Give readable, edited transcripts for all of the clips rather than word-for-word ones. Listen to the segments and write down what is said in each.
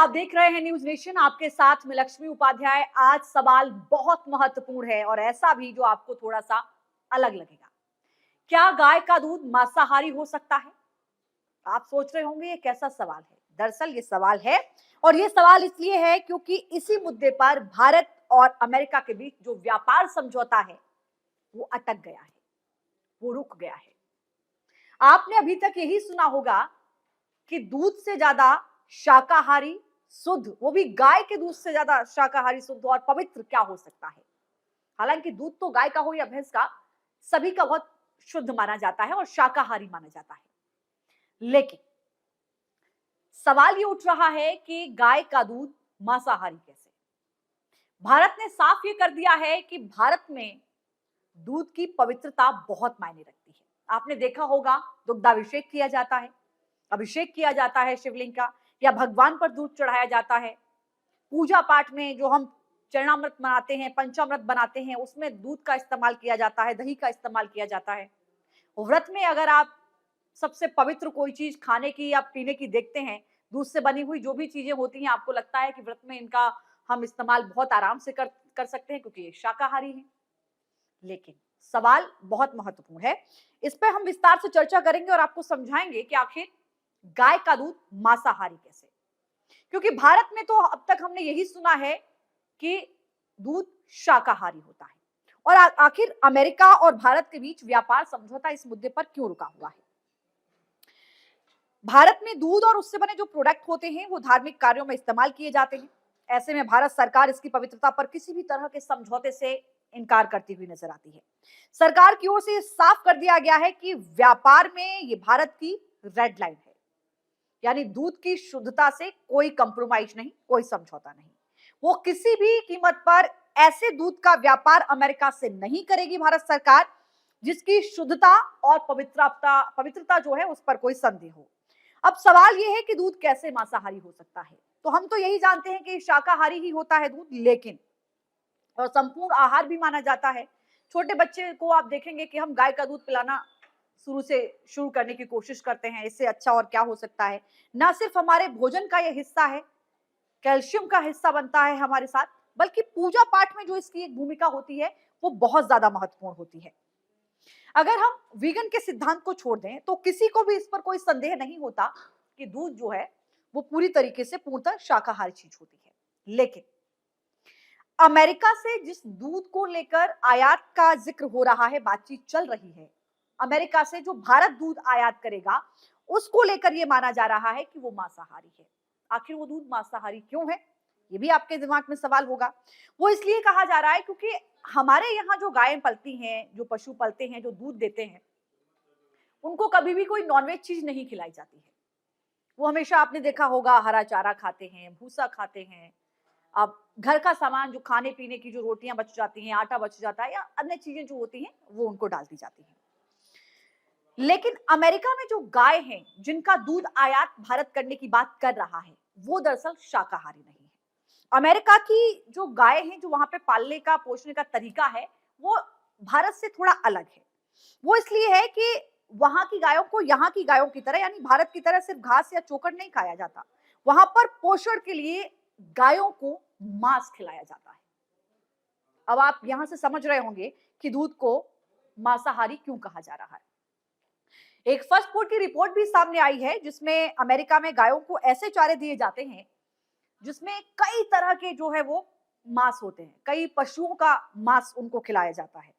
आप देख रहे हैं न्यूज नेशन, आपके साथ में लक्ष्मी उपाध्याय। आज सवाल बहुत महत्वपूर्ण है और ऐसा भी जो आपको थोड़ा सा अलग लगेगा। क्या गाय का दूध मांसाहारी हो सकता है? आप सोच रहे होंगे ये कैसा सवाल है। दरअसल ये सवाल है, और ये सवाल इसलिए है क्योंकि इसी मुद्दे पर भारत और अमेरिका के बीच जो व्यापार समझौता है वो अटक गया है, वो रुक गया है। आपने अभी तक यही सुना होगा कि दूध से ज्यादा शाकाहारी शुद्ध, वो भी गाय के दूध से ज्यादा शाकाहारी शुद्ध और पवित्र क्या हो सकता है। हालांकि दूध तो गाय का हो या भैंस का, सभी का बहुत शुद्ध माना जाता है और शाकाहारी माना जाता है। लेकिन सवाल ये उठ रहा है कि गाय का दूध मांसाहारी कैसे। भारत ने साफ ये कर दिया है कि भारत में दूध की पवित्रता बहुत मायने रखती है। आपने देखा होगा, दुग्धाभिषेक किया जाता है, अभिषेक किया जाता है शिवलिंग का, या भगवान पर दूध चढ़ाया जाता है। पूजा पाठ में जो हम चरणामृत बनाते हैं, पंचामृत बनाते हैं, उसमें दूध का इस्तेमाल किया जाता है, दही का इस्तेमाल किया जाता है। व्रत में अगर आप सबसे पवित्र कोई चीज खाने की या पीने की देखते हैं, दूध से बनी हुई जो भी चीजें होती हैं, आपको लगता है कि व्रत में इनका हम इस्तेमाल बहुत आराम से कर सकते हैं क्योंकि ये शाकाहारी है। लेकिन सवाल बहुत महत्वपूर्ण है, इस पर हम विस्तार से चर्चा करेंगे और आपको समझाएंगे कि आखिर गाय का दूध मांसाहारी कैसे। क्योंकि भारत में तो अब तक हमने यही सुना है कि दूध शाकाहारी होता है, और आखिर अमेरिका और भारत के बीच व्यापार समझौता इस मुद्दे पर क्यों रुका हुआ है। भारत में दूध और उससे बने जो प्रोडक्ट होते हैं वो धार्मिक कार्यों में इस्तेमाल किए जाते हैं। ऐसे में भारत सरकार इसकी पवित्रता पर किसी भी तरह के समझौते से इनकार करती हुई नजर आती है। सरकार की ओर से साफ कर दिया गया है कि व्यापार में ये भारत की रेड लाइन है, यानी दूध की शुद्धता से कोई कंप्रोमाइज नहीं, कोई समझौता नहीं। वो किसी भी कीमत पर ऐसे दूध का व्यापार अमेरिका से नहीं करेगी भारत सरकार जिसकी शुद्धता और पवित्रता जो है उस पर कोई संदेह हो। अब सवाल यह है कि दूध कैसे मांसाहारी हो सकता है। तो हम तो यही जानते हैं कि शाकाहारी ही होता है दूध, लेकिन और संपूर्ण आहार भी माना जाता है। छोटे बच्चे को आप देखेंगे कि हम गाय का दूध पिलाना शुरू करने की कोशिश करते हैं। इससे अच्छा और क्या हो सकता है। ना सिर्फ हमारे भोजन का यह हिस्सा है, कैल्शियम का हिस्सा बनता है हमारे साथ, बल्कि पूजा पाठ में जो इसकी एक भूमिका होती है वो बहुत ज्यादा महत्वपूर्ण होती है। अगर हम वीगन के सिद्धांत को छोड़ दें तो किसी को भी इस पर कोई संदेह नहीं होता कि दूध जो है वो पूरी तरीके से पूर्णतः शाकाहारी चीज होती है। लेकिन अमेरिका से जिस दूध को लेकर आयात का जिक्र हो रहा है, बातचीत चल रही है, अमेरिका से जो भारत दूध आयात करेगा उसको लेकर यह माना जा रहा है कि वो मांसाहारी है। आखिर वो दूध मांसाहारी क्यों है, ये भी आपके दिमाग में सवाल होगा। वो इसलिए कहा जा रहा है क्योंकि हमारे यहाँ जो गायें पलती हैं, जो पशु पलते हैं, जो दूध देते हैं, उनको कभी भी कोई नॉनवेज चीज नहीं खिलाई जाती है। वो हमेशा आपने देखा होगा हरा चारा खाते हैं, भूसा खाते हैं। अब घर का सामान जो खाने पीने की जो रोटियां बच जाती हैं, आटा बच जाता है या अन्य चीजें जो होती हैं वो उनको डाल दी जाती हैं। लेकिन अमेरिका में जो गाय हैं जिनका दूध आयात भारत करने की बात कर रहा है, वो दरअसल शाकाहारी नहीं है। अमेरिका की जो गाय हैं, जो वहां पे पालने का पोषने का तरीका है, वो भारत से थोड़ा अलग है। वो इसलिए है कि वहां की गायों को यहाँ की गायों की तरह, यानी भारत की तरह सिर्फ घास या चोकर नहीं खाया जाता। वहां पर पोषण के लिए गायों को मांस खिलाया जाता है। अब आप यहां से समझ रहे होंगे कि दूध को मांसाहारी क्यों कहा जा रहा है। एक फर्स्ट फूड की रिपोर्ट भी सामने आई है जिसमें अमेरिका में गायों को ऐसे चारे दिए जाते हैं जिसमें कई तरह के जो है वो मांस होते हैं। कई पशुओं का मांस उनको खिलाया जाता है।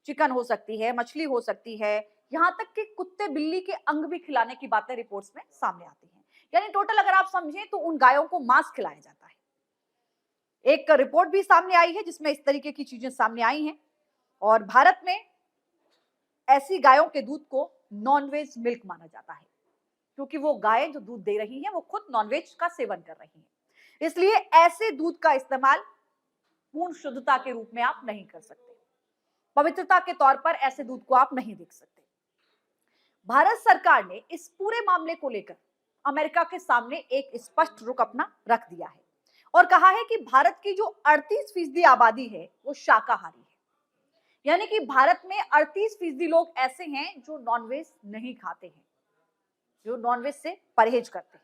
चिकन हो सकती है, मछली हो सकती है, यहाँ तक कि कुत्ते बिल्ली के अंग भी खिलाने की बातें रिपोर्ट्स में सामने आती हैं। यानी टोटल अगर आप समझें तो उन गायों को मांस खिलाया जाता है। एक रिपोर्ट भी सामने आई है जिसमें इस तरीके की चीजें सामने आई हैं, और भारत में ऐसी गायों के दूध को नॉनवेज मिल्क माना जाता है क्योंकि वो गायें जो दूध दे रही हैं वो खुद नॉनवेज का सेवन कर रही हैं। इसलिए ऐसे दूध का इस्तेमाल पूर्ण शुद्धता के रूप में आप नहीं कर सकते। पवित्रता के तौर पर ऐसे दूध को आप नहीं देख सकते। भारत सरकार ने इस पूरे मामले को लेकर अमेरिका के सामने एक स्पष्ट रुख अपना रख दिया है और कहा है कि भारत की जो 38% आबादी है वो शाकाहारी है। यानी कि भारत में 38% लोग ऐसे हैं जो नॉनवेज नहीं खाते हैं, जो नॉनवेज से परहेज करते हैं।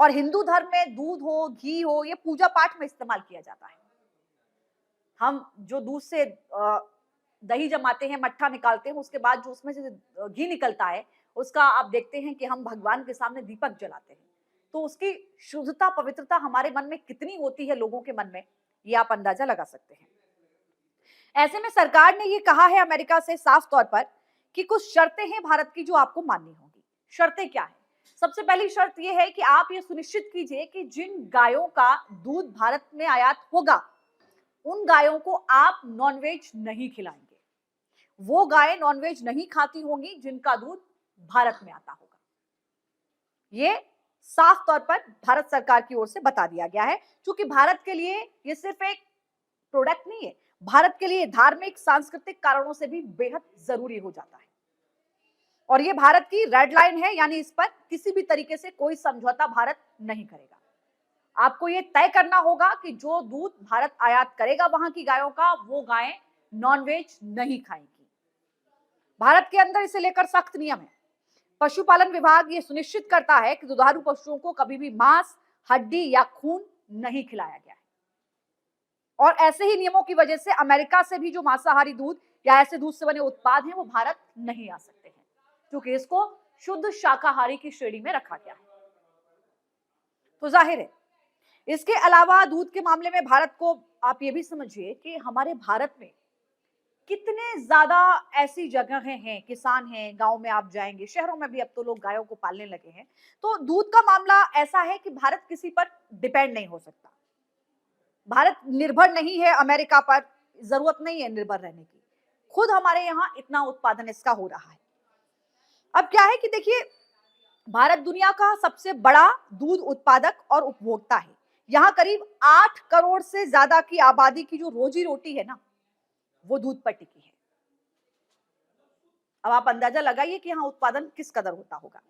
और हिंदू धर्म में दूध हो, घी हो, ये पूजा पाठ में इस्तेमाल किया जाता है। हम जो दूध से दही जमाते हैं, मट्ठा निकालते हैं, उसके बाद जो उसमें से घी निकलता है, उसका आप देखते हैं कि हम भगवान के सामने दीपक जलाते हैं। तो उसकी शुद्धता, पवित्रता हमारे मन में कितनी होती है, लोगों के मन में, ये आप अंदाजा लगा सकते हैं। ऐसे में सरकार ने ये कहा है अमेरिका से साफ तौर पर कि कुछ शर्तें हैं भारत की जो आपको माननी होगी। शर्तें क्या है? सबसे पहली शर्त ये है कि आप ये सुनिश्चित कीजिए कि जिन गायों का दूध भारत में आयात होगा, उन गायों को आप नॉनवेज नहीं खिलाएंगे। वो गायें नॉनवेज नहीं खाती होंगी जिनका दूध भारत में आता होगा। ये साफ तौर पर भारत सरकार की ओर से बता दिया गया है, क्योंकि भारत के लिए ये सिर्फ एक प्रोडक्ट नहीं है, भारत के लिए धार्मिक, सांस्कृतिक कारणों से भी बेहद जरूरी हो जाता है। और ये भारत की रेड लाइन है, यानी इस पर किसी भी तरीके से कोई समझौता भारत नहीं करेगा। आपको ये तय करना होगा कि जो दूध भारत आयात करेगा वहां की गायों का, वो गायें नॉनवेज नहीं खाएंगी। भारत के अंदर इसे लेकर सख्त नियम है। पशुपालन विभाग ये सुनिश्चित करता है कि दुधारू पशुओं को कभी भी मांस, हड्डी या खून नहीं खिलाया गया है। और ऐसे ही नियमों की वजह से अमेरिका से भी जो मांसाहारी दूध या ऐसे दूध से बने उत्पाद हैं, वो भारत नहीं आ सकते हैं, क्योंकि इसको शुद्ध शाकाहारी की श्रेणी में रखा गया है। तो जाहिर है, इसके अलावा दूध के मामले में भारत को आप ये भी समझिए कि हमारे भारत में कितने ज्यादा ऐसी जगहें हैं, किसान हैं, गांव में आप जाएंगे, शहरों में भी अब तो लोग गायों को पालने लगे हैं। तो दूध का मामला ऐसा है कि भारत किसी पर डिपेंड नहीं हो सकता। भारत निर्भर नहीं है अमेरिका पर, जरूरत नहीं है निर्भर रहने की। खुद हमारे यहाँ इतना उत्पादन इसका हो रहा है। अब क्या है कि देखिए, भारत दुनिया का सबसे बड़ा दूध उत्पादक और उपभोक्ता है। यहाँ करीब 8 करोड़ से ज्यादा की आबादी की जो रोजी रोटी है ना, वो दूध पर टिकी है। अब आप अंदाजा लगाइए कि यहाँ उत्पादन किस कदर होता होगा।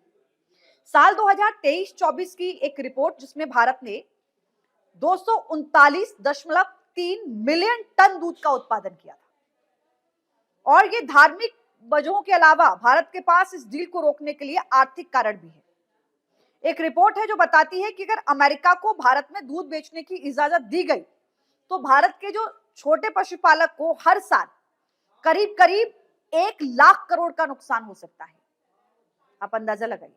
साल 2023-24 की एक रिपोर्ट जिसमें भारत ने 239.3 मिलियन टन दूध का उत्पादन किया था। और ये धार्मिक वजहों के अलावा भारत के पास इस डील को रोकने के लिए आर्थिक कारण भी है। एक रिपोर्ट है जो बताती है कि अगर अमेरिका को भारत में दूध बेचने की इजाजत दी गई, तो भारत के जो छोटे पशुपालक को हर साल करीब करीब 1 लाख करोड़ का नुकसान हो सकता है। आप अंदाजा लगाइए।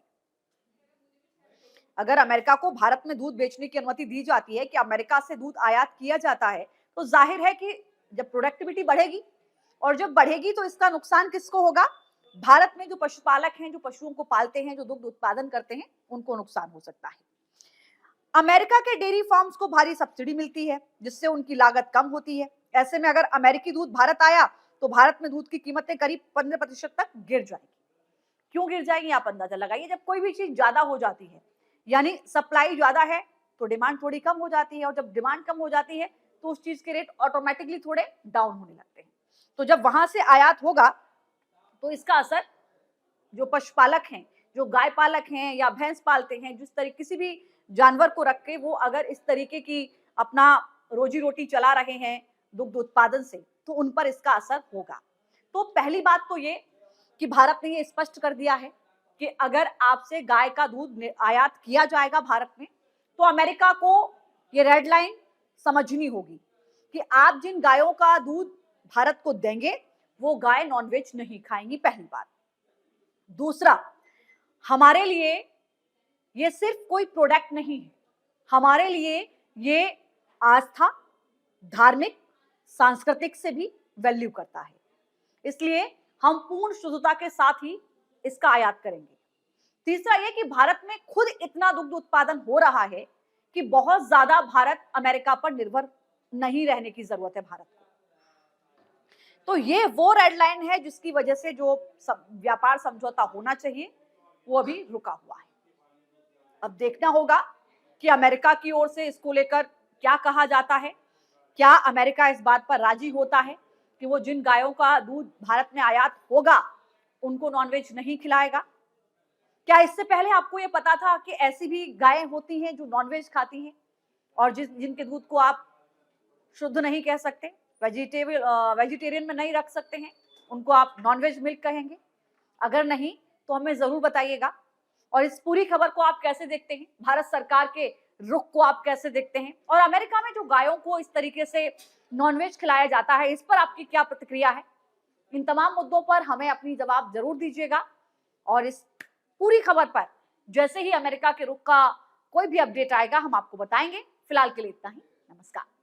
अगर अमेरिका को भारत में दूध बेचने की अनुमति दी जाती है, कि अमेरिका से दूध आयात किया जाता है, तो जाहिर है कि जब प्रोडक्टिविटी बढ़ेगी, और जब बढ़ेगी तो इसका नुकसान किसको होगा? भारत में जो पशुपालक हैं, जो पशुओं को पालते हैं, जो दुग्ध उत्पादन करते हैं, उनको नुकसान हो सकता है। अमेरिका के डेयरी फार्म्स को भारी सब्सिडी मिलती है, जिससे उनकी लागत कम होती है। ऐसे में अगर अमेरिकी दूध भारत आया, तो भारत में दूध की कीमतें करीब 15% तक गिर जाएगी। क्यों गिर जाएगी, आप अंदाजा लगाइए। जब कोई भी चीज ज्यादा हो जाती है, यानी सप्लाई ज्यादा है, तो डिमांड थोड़ी कम हो जाती है, और जब डिमांड कम हो जाती है, तो उस चीज के रेट ऑटोमेटिकली थोड़े डाउन होने लगते हैं। तो जब वहां से आयात होगा, तो इसका असर जो पशुपालक हैं, जो गाय पालक हैं या भैंस पालते हैं, जिस तरीके किसी भी जानवर को रख के वो अगर इस तरीके की अपना रोजी रोटी चला रहे हैं दुग्ध उत्पादन से, तो उन पर इसका असर होगा। तो पहली बात तो ये कि भारत ने ये स्पष्ट कर दिया है कि अगर आपसे गाय का दूध आयात किया जाएगा भारत में, तो अमेरिका को ये रेड लाइन समझनी होगी कि आप जिन गायों का दूध भारत को देंगे, वो गाय नॉनवेज नहीं खाएंगी, पहली बात। दूसरा, हमारे लिए ये सिर्फ कोई प्रोडक्ट नहीं है, हमारे लिए ये आस्था, धार्मिक, सांस्कृतिक से भी वैल्यू करता है। इसलिए हम पूर्ण शुद्धता के साथ ही इसका आयात करेंगे। तीसरा ये कि भारत में खुद इतना दुग्ध उत्पादन हो रहा है कि बहुत ज्यादा भारत अमेरिका पर निर्भर नहीं रहने की जरूरत है भारत को। तो ये वो रेड लाइन है जिसकी वजह से जो व्यापार समझौता होना चाहिए, वो अभी रुका हुआ है। अब देखना होगा कि अमेरिका की ओर से इसको लेकर क्या कहा जाता है। क्या अमेरिका इस बात पर राजी होता है कि वो जिन गायों का दूध भारत में आयात होगा, उनको नॉनवेज नहीं खिलाएगा? क्या इससे पहले आपको ये पता था कि ऐसी भी गायें होती हैं जो नॉनवेज खाती हैं, और जिनके दूध को आप शुद्ध नहीं कह सकते, वेजिटेरियन में नहीं रख सकते हैं, उनको आप नॉनवेज मिल्क कहेंगे? अगर नहीं, तो हमें जरूर बताइएगा। और इस पूरी खबर को आप कैसे देखते हैं? भारत सरकार के रुख को आप कैसे देखते हैं? और अमेरिका में जो गायों को इस तरीके से नॉनवेज खिलाया जाता है, इस पर आपकी क्या प्रतिक्रिया है? इन तमाम मुद्दों पर हमें अपनी जवाब जरूर दीजिएगा और इस पूरी खबर पर जैसे ही अमेरिका के रुख का कोई भी अपडेट आएगा हम आपको बताएंगे। फिलहाल के लिए इतना ही। नमस्कार।